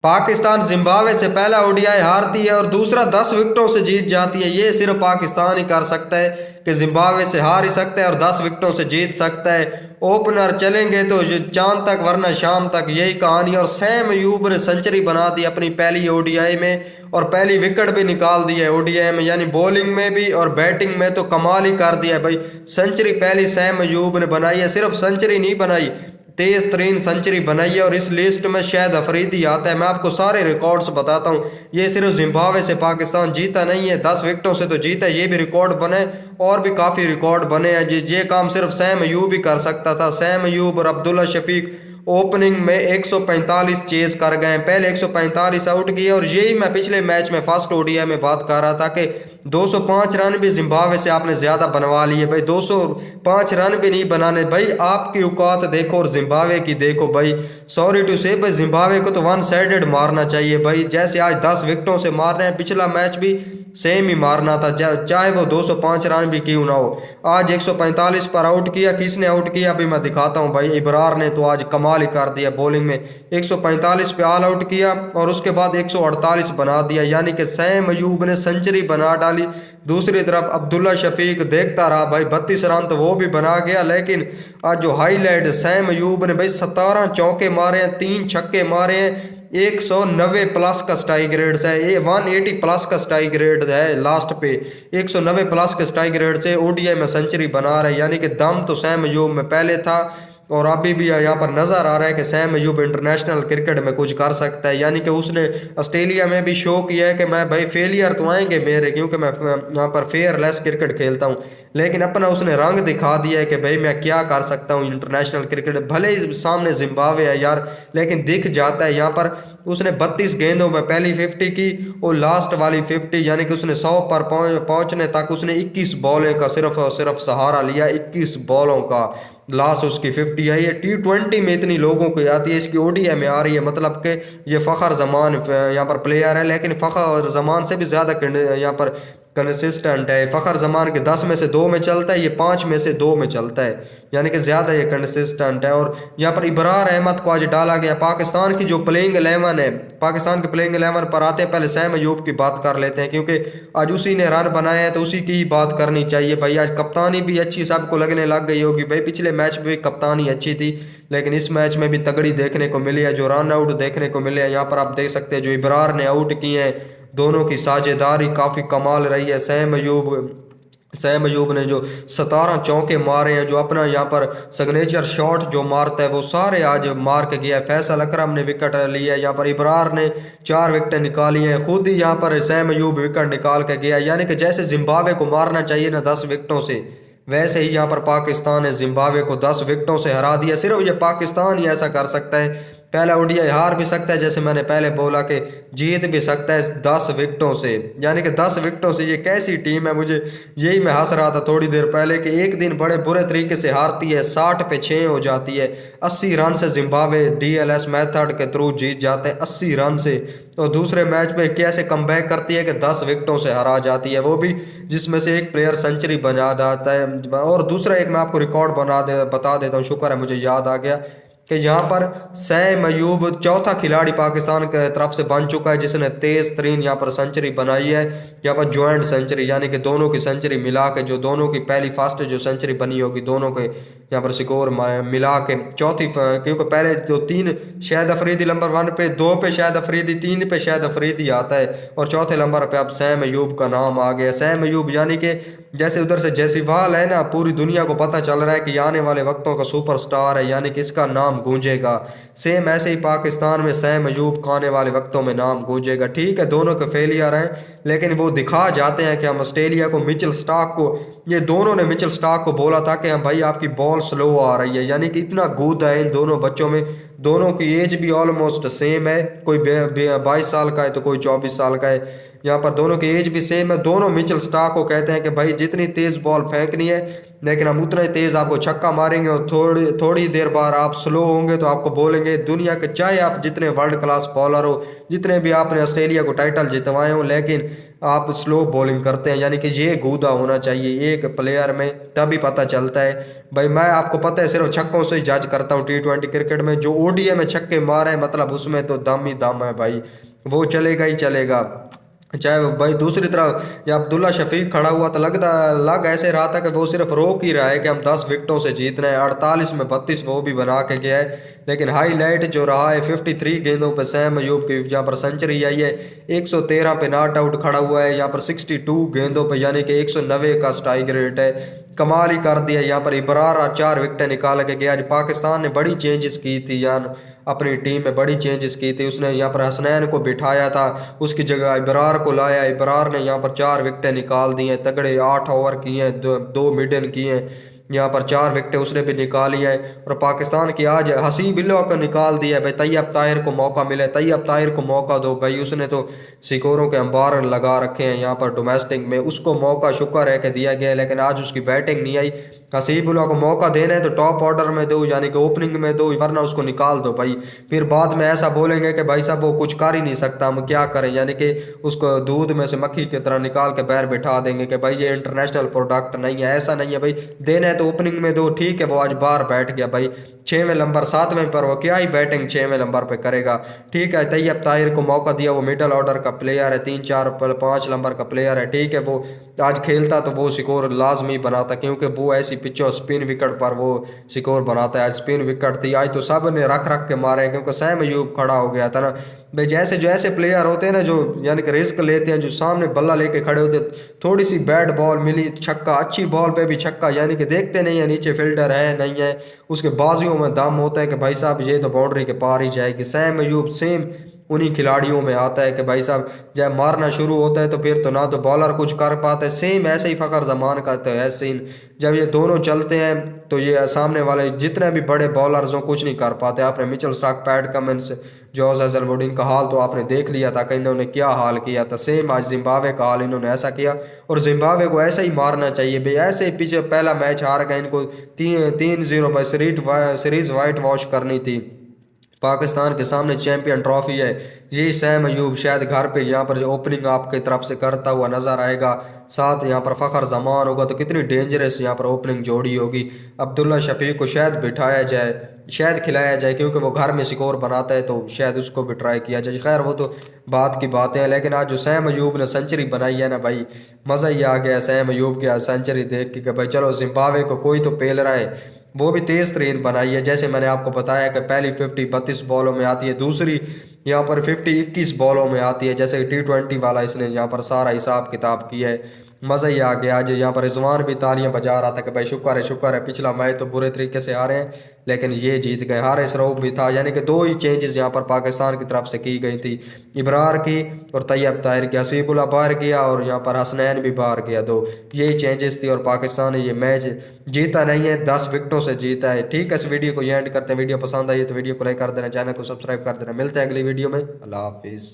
Pakistan Zimbabwe से पहला ODI हारती है और दूसरा 10 विकेटों से जीत जाती है। ये सिर्फ पाकिस्तान ही कर सकता है कि जिम्बाब्वे से हार ही सकता है और 10 विकेटों से जीत सकता है। ओपनर चलेंगे तो चांद तक वरना शाम तक, यही कहानी। और सैम अयूब ने सेंचुरी बना दी अपनी पहली ओडीआई में और पहली विकेट भी निकाल दी है ओडीआई में, यानी बॉलिंग में भी और बैटिंग में तो कमाल ही कर दिया है भाई। सेंचुरी पहली सैम अयूब ने बनाई है, सिर्फ सेंचुरी नहीं बनाई, तेज तरीन सेंचुरी बनाई है। और इस लिस्ट में शायद अफरीदी आता है। मैं आपको सारे रिकॉर्ड्स बताता हूँ। ये सिर्फ जिम्बाब्वे से पाकिस्तान जीता नहीं है, 10 विकेटों से तो जीता है, ये भी रिकॉर्ड बने और भी काफ़ी रिकॉर्ड बने हैं। ये काम सिर्फ सैम अयूब ही कर सकता था। सैम अयूब और अब्दुल्ला शफीक ओपनिंग में 145 चेज कर गए हैं, पहले 145 आउट किए। और यही मैं पिछले मैच में फर्स्ट ओडीआई में बात कर रहा था कि 205 रन भी जिम्बाब्वे से आपने ज़्यादा बनवा लिए भाई। 205 रन भी नहीं बनाने भाई, आपकी औकात देखो और जिम्बाब्वे की देखो भाई। सॉरी टू से भाई, जिम्बाब्वे को तो वन साइडेड मारना चाहिए भाई। जैसे आज 10 विकेटों से मार रहे हैं, पिछला मैच भी सेम ही मारना था, चाहे वो 205 रन भी क्यों ना हो। आज 145 पर आउट किया। किसने आउट किया अभी मैं दिखाता हूँ भाई। इब्रार ने तो आज कमाल ही कर दिया बॉलिंग में, 145 पे ऑल आउट किया और उसके बाद 148 बना दिया, यानी कि सैम अयूब ने सेंचुरी बना डाली। दूसरी तरफ अब्दुल्ला शफीक देखता रहा भाई, 32 रन तो वो भी बना गया। लेकिन आज जो हाईलाइट सैम अयूब ने भाई 17 चौके मारे हैं, 3 छक्के मारे हैं, 190 प्लस का स्ट्राइक रेट है, ये 180 प्लस का स्ट्राइक रेट है लास्ट पे, 190 प्लस के स्ट्राइक रेट से ओडीआई में सेंचुरी बना रहा है। यानी कि दम तो सैम अयूब में पहले था और अभी भी यहाँ पर नज़र आ रहा है कि सैम अयूब इंटरनेशनल क्रिकेट में कुछ कर सकता है। यानी कि उसने ऑस्ट्रेलिया में भी शो किया है कि मैं भाई फेलियर तो आएंगे मेरे, क्योंकि मैं यहाँ पर फेयरलेस क्रिकेट खेलता हूँ, लेकिन अपना उसने रंग दिखा दिया है कि भाई मैं क्या कर सकता हूँ इंटरनेशनल क्रिकेट। भले ही सामने जिम्बाब्वे है यार, लेकिन दिख जाता है। यहाँ पर उसने 32 गेंदों में पहली 50 की और लास्ट वाली 50, यानी कि उसने 100 पर पहुंचने तक उसने 21 बॉलों का सिर्फ और सिर्फ सहारा लिया। 21 बॉलों का लास्ट उसकी 50 आई है। T20 में इतनी लोगों को आती है, इसकी ओडीआई में आ रही है। मतलब कि ये फ़खर जमान यहाँ पर प्लेयर है, लेकिन फ़खर जमान से भी ज़्यादा यहाँ पर कंसिस्टेंट है। फ़खर जमान के 10 में से 2 में चलता है, ये 5 में से 2 में चलता है, यानी कि ज़्यादा ये कंसिस्टेंट है। और यहाँ पर इब्रार अहमद को आज डाला गया। पाकिस्तान की जो प्लेइंग 11 है, पाकिस्तान के प्लेइंग 11 पर आते हैं, पहले सैम अयूब की बात कर लेते हैं, क्योंकि आज उसी ने रन बनाए हैं तो उसी की ही बात करनी चाहिए भाई। आज कप्तानी भी अच्छी सबको लगने लग गई होगी भाई। पिछले मैच में भी कप्तानी अच्छी थी, लेकिन इस मैच में भी तगड़ी देखने को मिली है, जो रन आउट देखने को मिले हैं। यहाँ पर आप देख सकते हैं जो इब्रार ने आउट किए हैं, दोनों की साझेदारी काफ़ी कमाल रही है। सैम अयूब ने जो 17 चौके मारे हैं, जो अपना यहाँ पर सिग्नेचर शॉट जो मारता है वो सारे आज मार के गया है। फैसल अकरम ने विकेट लिया है, यहाँ पर इब्रार ने 4 विकेटें निकाली हैं, खुद ही यहाँ पर सैम अयूब विकेट निकाल के गया। यानी कि जैसे जिम्बाब्वे को मारना चाहिए ना 10 विकेटों से, वैसे ही यहाँ पर पाकिस्तान ने जिम्बाब्वे को 10 विकेटों से हरा दिया। सिर्फ ये पाकिस्तान ही ऐसा कर सकता है। पहला ओडीआई हार भी सकता है, जैसे मैंने पहले बोला कि जीत भी सकता है 10 विकेटों से। यानी कि 10 विकेटों से ये कैसी टीम है, मुझे यही मैं हंस रहा था थोड़ी देर पहले कि एक दिन बड़े बुरे तरीके से हारती है, 60 पे 6 हो जाती है, 80 रन से जिम्बाब्वे डीएलएस मेथड के थ्रू जीत जाते हैं 80 रन से। तो दूसरे मैच पे कैसे कमबैक करती है कि 10 विकेटों से हरा जाती है, वो भी जिसमें से एक प्लेयर सेंचुरी बना जाता है। और दूसरा एक मैं आपको रिकॉर्ड बता देता हूँ, शुक्र है मुझे याद आ गया कि यहाँ पर सैम अयूब चौथा खिलाड़ी पाकिस्तान की तरफ से बन चुका है जिसने तेज तरीन यहाँ पर सेंचुरी बनाई है। यहाँ पर ज्वाइंट सेंचुरी, यानी कि दोनों की सेंचुरी मिला के, जो दोनों की पहली फर्स्ट जो सेंचुरी बनी होगी, दोनों के यहाँ पर स्कोर मिला के चौथी, क्योंकि पहले जो 3 शाहिद अफरीदी नंबर 1 पे, 2 पे शाहिद अफरीदी, 3 पे शाहिद अफरीदी आता है और चौथे नंबर पे अब सैम अयूब का नाम आ गया। सैम अयूब यानी कि जैसे उधर से जयसवाल है ना, पूरी दुनिया को पता चल रहा है कि आने वाले वक्तों का सुपरस्टार है, यानी कि इसका नाम गूंजेगा। सेम ऐसे ही पाकिस्तान में सैम अयूब का आने वाले वक्तों में नाम गूंजेगा। ठीक है, दोनों के फेलियर हैं, लेकिन वो दिखा जाते हैं कि हम ऑस्ट्रेलिया को, मिचेल स्टार्क को, ये दोनों ने मिचेल स्टार्क को बोला था कि हम भाई आपकी बॉल स्लो आ रही है, यानी कि इतना कूद है इन दोनों बच्चों में। दोनों की एज भी ऑलमोस्ट सेम है, कोई 22 साल का है तो कोई 24 साल का है। यहाँ पर दोनों की एज भी सेम है। दोनों मिचेल स्टार्क को कहते हैं कि भाई जितनी तेज़ बॉल फेंकनी है, लेकिन हम उतना ही तेज़ आपको छक्का मारेंगे और थोड़ी देर बाद आप स्लो होंगे तो आपको बोलेंगे दुनिया के, चाहे आप जितने वर्ल्ड क्लास बॉलर हो, जितने भी आपने ऑस्ट्रेलिया को टाइटल जितवाए हो, लेकिन आप स्लो बॉलिंग करते हैं, यानी कि ये गूदा होना चाहिए एक प्लेयर में, तभी पता चलता है। भाई मैं आपको पता है सिर्फ छक्कों से ही जज करता हूँ T20 क्रिकेट में, जो ओडीआई में छक्के मारे मतलब उसमें तो दम ही दम है भाई, वो चलेगा ही चलेगा। चाहे वो भाई दूसरी तरफ या अब्दुल्ला शफीक खड़ा हुआ तो लग ऐसे रहा था कि वो सिर्फ रोक ही रहा है कि हम 10 विकेटों से जीतना है। 48 में 32 वो भी बना के गया है। लेकिन हाईलाइट जो रहा है 53 गेंदों पे सैम अयूब की जहाँ पर सेंचुरी आई है, 113 पे नॉट आउट खड़ा हुआ है यहाँ पर 62 गेंदों पे, यानी कि 190 का स्ट्राइक रेट है। कमाल ही कर दिया यहाँ पर। इब्रार 4 विकेटें निकाल के गया। आज पाकिस्तान ने बड़ी चेंजेस की थी यार, अपनी टीम में बड़ी चेंजेस की थी। उसने यहाँ पर हसनैन को बिठाया था, उसकी जगह इब्रार को लाया। इब्रार ने यहाँ पर 4 विकेटें निकाल दी हैं, तगड़े 8 ओवर किए हैं, दो मिडन किए हैं, यहाँ पर 4 विकेटें उसने भी निकाली हैं। और पाकिस्तान की आज हसीब बिल्लो को निकाल दिया है भाई। तैयब ताहिर को मौका मिले, तैयब ताहिर को मौका दो भाई, उसने तो सिकोरों के अंबार लगा रखे हैं यहाँ पर डोमेस्टिक में, उसको मौका शुक्र है कि दिया गया, लेकिन आज उसकी बैटिंग नहीं आई। हसीबुल्ला को मौका देना है तो टॉप ऑर्डर में दो, यानी कि ओपनिंग में दो, वरना उसको निकाल दो भाई। फिर बाद में ऐसा बोलेंगे कि भाई साहब वो कुछ कर ही नहीं सकता, हम क्या करें, यानी कि उसको दूध में से मक्खी की तरह निकाल के बाहर बिठा देंगे कि भाई ये इंटरनेशनल प्रोडक्ट नहीं है। ऐसा नहीं है भाई, देना है तो ओपनिंग में दो। ठीक है, वो आज बाहर बैठ गया भाई 6वें नंबर 7वें पर, वो क्या ही बैटिंग 6वें नंबर पे करेगा। ठीक है, तैयब ताहिर को मौका दिया, वो मिडल ऑर्डर का प्लेयर है, 3 4 5 नंबर का प्लेयर है। ठीक है, वो आज खेलता तो वो स्कोर लाजमी बनाता, क्योंकि वो ऐसी पिचों स्पिन विकेट पर वो स्कोर बनाता है। आज स्पिन विकेट थी, आज तो सब ने रख रख के मारे, क्योंकि सैम अयूब खड़ा हो गया था ना भाई। जैसे जो ऐसे प्लेयर होते हैं ना, जो यानी कि रिस्क लेते हैं, जो सामने बल्ला लेके खड़े होते हैं, थोड़ी सी बैट बॉल मिली छक्का, अच्छी बॉल पे भी छक्का, यानी कि देखते नहीं है नीचे फील्डर है नहीं है, उसके बाजियों में दम होता है कि भाई साहब ये तो बाउंड्री के पार ही जाएगी। सैम अयूब सेम उन्हीं खिलाड़ियों में आता है कि भाई साहब जब मारना शुरू होता है तो फिर तो ना तो बॉलर कुछ कर पाता है। सेम ऐसे ही फ़खर जमान का तो है सीन, जब ये दोनों चलते हैं तो ये सामने वाले जितने भी बड़े बॉलर्स हों कुछ नहीं कर पाते। आपने Mitchell Starc, Pat Cummins, George Hazlewood, इनका हाल तो आपने देख लिया था कि इन्होंने क्या हाल किया था। सेम आज जिम्बाब्वे का हाल इन्होंने ऐसा किया, और जिम्बाब्वे को ऐसा ही मारना चाहिए भाई। ऐसे ही पीछे पहला मैच हार गए, इनको 3-0 भाई सीरीज वाइट वॉश करनी थी। पाकिस्तान के सामने चैंपियन ट्रॉफी है। ये सैम अयूब शायद घर पे यहाँ पर ओपनिंग आपकी तरफ से करता हुआ नजर आएगा, साथ यहाँ पर फ़खर जमान होगा, तो कितनी डेंजरस यहाँ पर ओपनिंग जोड़ी होगी। अब्दुल्ला शफीक को शायद बिठाया जाए, शायद खिलाया जाए, क्योंकि वो घर में स्कोर बनाता है, तो शायद उसको भी ट्राई किया जाए। खैर वो तो बात की बातें हैं, लेकिन आज जो सैम अयूब ने सेंचुरी बनाई है ना भाई, मज़ा ही आ गया सैम अयूब की सेंचुरी देख के कि भाई चलो जिम्बाब्वे को कोई तो पेल रहा है। वो भी तेज़ तरीन बनाई है, जैसे मैंने आपको बताया कि पहली 50 32 बॉलों में आती है, दूसरी यहाँ पर 50 21 बॉलों में आती है। जैसे T20 वाला इसने यहाँ पर सारा हिसाब किताब किया है। मज़ा ही आ गया। आज यहाँ पर रिजवान भी तालियां बजा रहा था कि भाई शुक्र है, पिछला मैच तो बुरे तरीके से हारे हैं लेकिन ये जीत गए। हारिस रऊफ भी था, यानी कि 2 ही चेंजेस यहाँ पर पाकिस्तान की तरफ से की गई थी, इब्रार की और तैयब ताहिर की। हसीबुल्ला बाहर गया और यहाँ पर हसनैन भी बाहर गया, 2 यही चेंजेस थी, और पाकिस्तान ने ये मैच जीता नहीं है, 10 विकेटों से जीता है। ठीक है, इस वीडियो को एंड करते हैं। वीडियो पसंद आई तो वीडियो को लाइक कर देना, चैनल को सब्सक्राइब कर देना। मिलते हैं अगली वीडियो में। अल्लाह हाफिज़।